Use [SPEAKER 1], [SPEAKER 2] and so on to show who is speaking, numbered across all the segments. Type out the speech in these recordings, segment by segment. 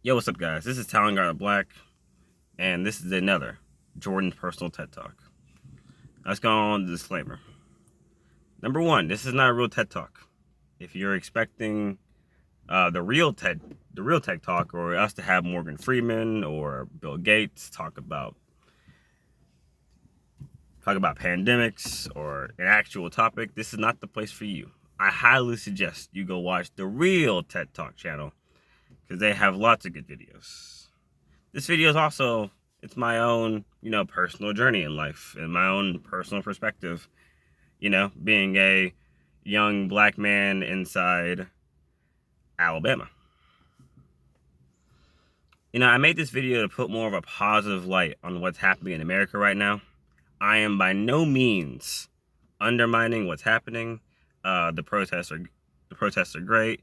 [SPEAKER 1] Yo, what's up, guys? This is Talon Guard Black, and this is another Jordan Personal TED Talk. Let's go on the disclaimer. Number one, this is not a real TED Talk. If you're expecting the real TED Talk, or us to have Morgan Freeman or Bill Gates talk about pandemics or an actual topic, this is not the place for you. I highly suggest you go watch the real TED Talk channel because they have lots of good videos. This video is also, it's my own, personal journey in life and my own personal perspective, being a young black man inside Alabama. I made this video to put more of a positive light on what's happening in America right now. I am by no means undermining what's happening. The protests are great.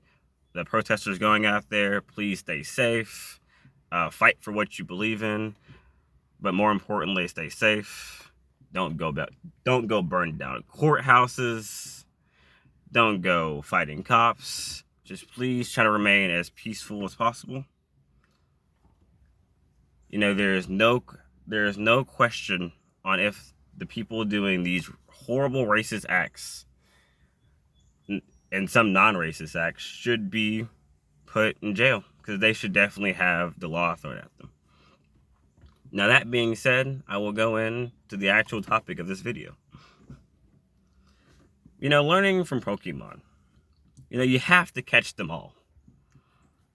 [SPEAKER 1] The protesters going out there, please stay safe. Fight for what you believe in, but more importantly, stay safe. Don't go burn down courthouses. Don't go fighting cops. Just please try to remain as peaceful as possible. There is no question on if the people doing these horrible racist acts and some non-racist acts should be put in jail, because they should definitely have the law thrown at them. Now, that being said, I will go into the actual topic of this video. Learning from Pokemon. You have to catch them all.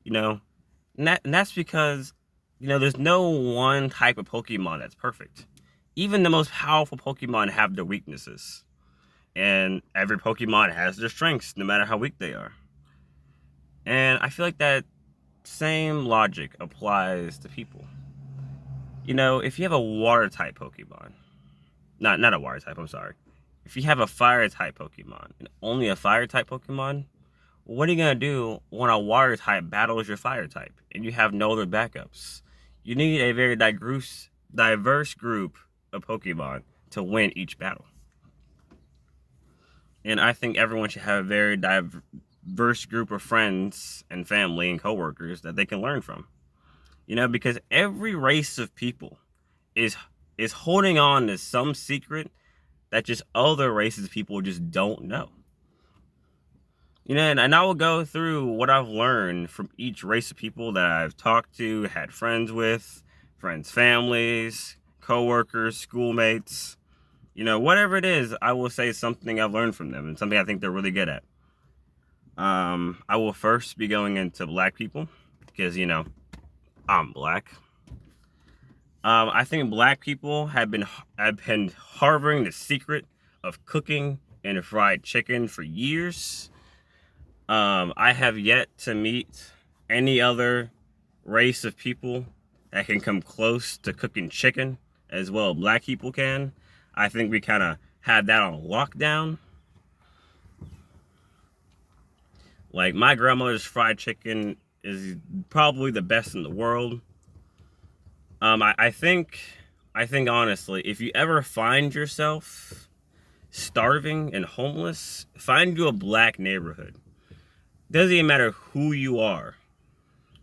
[SPEAKER 1] And that's because, there's no one type of Pokemon that's perfect. Even the most powerful Pokemon have their weaknesses. And every Pokemon has their strengths, no matter how weak they are. And I feel like that same logic applies to people. If you have a water type Pokemon, not a water type, I'm sorry. If you have a fire type Pokemon and only a fire type Pokemon, what are you going to do when a water type battles your fire type and you have no other backups? You need a very diverse group of Pokemon to win each battle. And I think everyone should have a very diverse group of friends and family and coworkers that they can learn from. Because every race of people is holding on to some secret that just other races of people just don't know. And I will go through what I've learned from each race of people that I've talked to, had friends with, families, coworkers, schoolmates. Whatever it is, I will say something I've learned from them and something I think they're really good at. I will first be going into black people because, I'm black. I think black people have been harboring the secret of cooking and fried chicken for years. I have yet to meet any other race of people that can come close to cooking chicken as well as black people can. I think we kind of have that on lockdown. Like, my grandmother's fried chicken is probably the best in the world. I think honestly, if you ever find yourself starving and homeless, find you a black neighborhood. Doesn't even matter who you are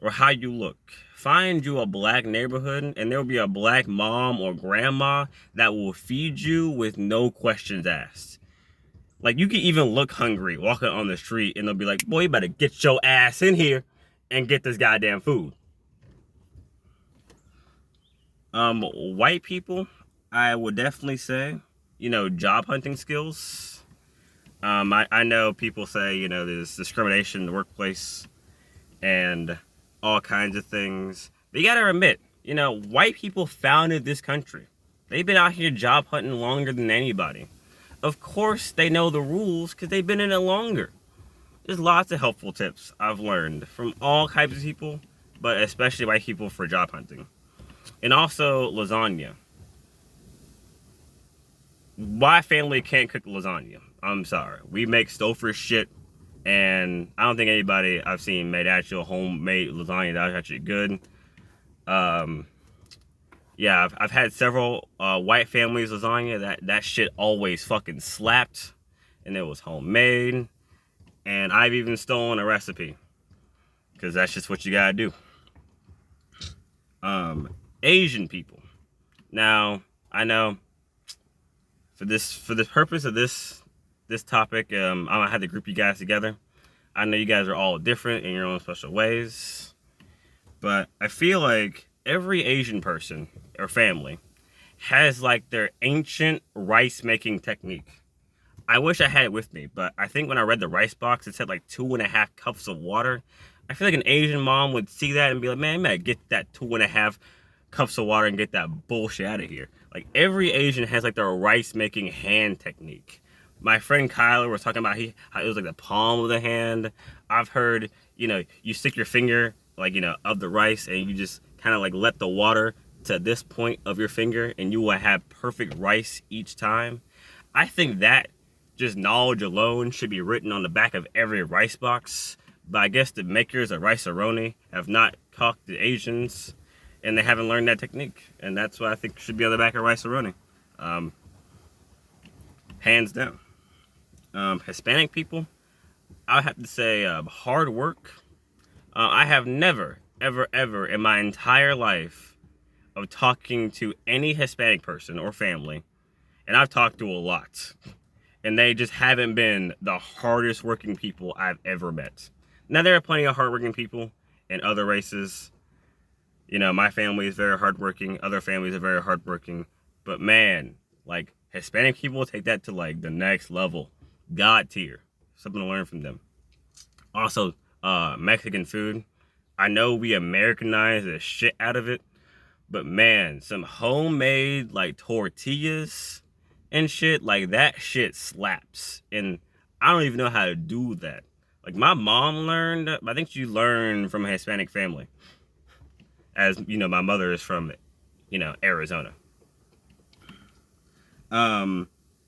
[SPEAKER 1] or how you look. Find you a black neighborhood and there'll be a black mom or grandma that will feed you with no questions asked. Like, you can even look hungry walking on the street and they'll be like, boy, you better get your ass in here and get this goddamn food. White people, I would definitely say, job hunting skills. I know people say, there's discrimination in the workplace and all kinds of things. But you gotta admit, white people founded this country. They've been out here job hunting longer than anybody. Of course, they know the rules because they've been in it longer. There's lots of helpful tips I've learned from all types of people, but especially white people for job hunting. And also lasagna. My family can't cook lasagna. I'm sorry. We make Stouffer shit, and I don't think anybody I've seen made actual homemade lasagna that was actually good. Yeah, I've had several white families lasagna that shit always fucking slapped, and it was homemade. And I've even stolen a recipe because that's just what you gotta do. Asian people. Now, I know for the purpose of this topic, I'm gonna have to group you guys together. I know you guys are all different in your own special ways, but I feel like every Asian person or family has like their ancient rice making technique. I wish I had it with me, but I think when I read the rice box, it said like 2.5 cups of water. I feel like an Asian mom would see that and be like, man, get that 2.5 cups of water and get that bullshit out of here. Like every Asian has like their rice making hand technique. My friend Kyler was talking about how it was like the palm of the hand. I've heard, you stick your finger like, of the rice and you just kind of like let the water to this point of your finger and you will have perfect rice each time. I think that just knowledge alone should be written on the back of every rice box. But I guess the makers of Rice-A-Roni have not caught the Asians and they haven't learned that technique. And that's what I think should be on the back of Rice-A-Roni. Hands down. Hispanic people, I would have to say hard work. I have never, ever, ever in my entire life of talking to any Hispanic person or family, and I've talked to a lot, and they just haven't been the hardest working people I've ever met. Now, there are plenty of hardworking people in other races. My family is very hardworking. Other families are very hardworking. But man, like Hispanic people take that to like the next level. God tier. Something to learn from them. Also, Mexican food. I know we Americanize the shit out of it. But man, some homemade like tortillas and shit, like that shit slaps. And I don't even know how to do that. Like my mom learned, I think she learned from a Hispanic family. As my mother is from, Arizona.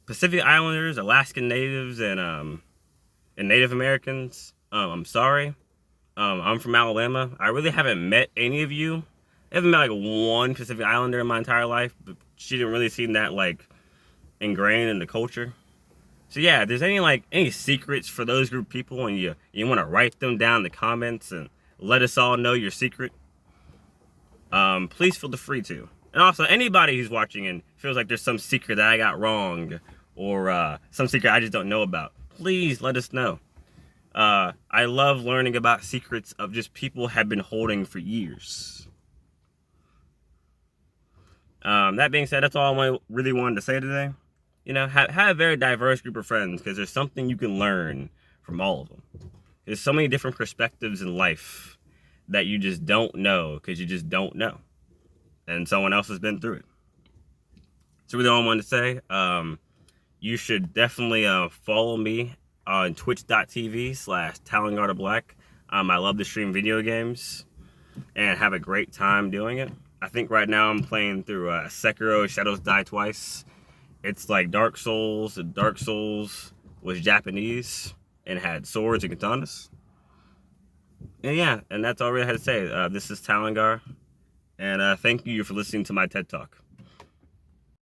[SPEAKER 1] Pacific Islanders, Alaskan Natives, and Native Americans. I'm sorry. I'm from Alabama. I really haven't met any of you. I haven't met like one Pacific Islander in my entire life, but she didn't really seem that like ingrained in the culture. So yeah, if there's any secrets for those group of people and you want to write them down in the comments and let us all know your secret, please feel free to. And also anybody who's watching and feels like there's some secret that I got wrong or some secret I just don't know about, please let us know. I love learning about secrets of just people have been holding for years. That being said, that's all I really wanted to say today. Have a very diverse group of friends because there's something you can learn from all of them. There's so many different perspectives in life that you just don't know because you just don't know. And someone else has been through it. So really all I wanted to say, you should definitely follow me on twitch.tv/TalonGardaBlack. I love to stream video games and have a great time doing it. I think right now I'm playing through Sekiro Shadows Die Twice. It's like Dark Souls. Dark Souls was Japanese and had swords and katanas. And yeah, and that's all I really had to say. This is Talongar, and thank you for listening to my TED Talk.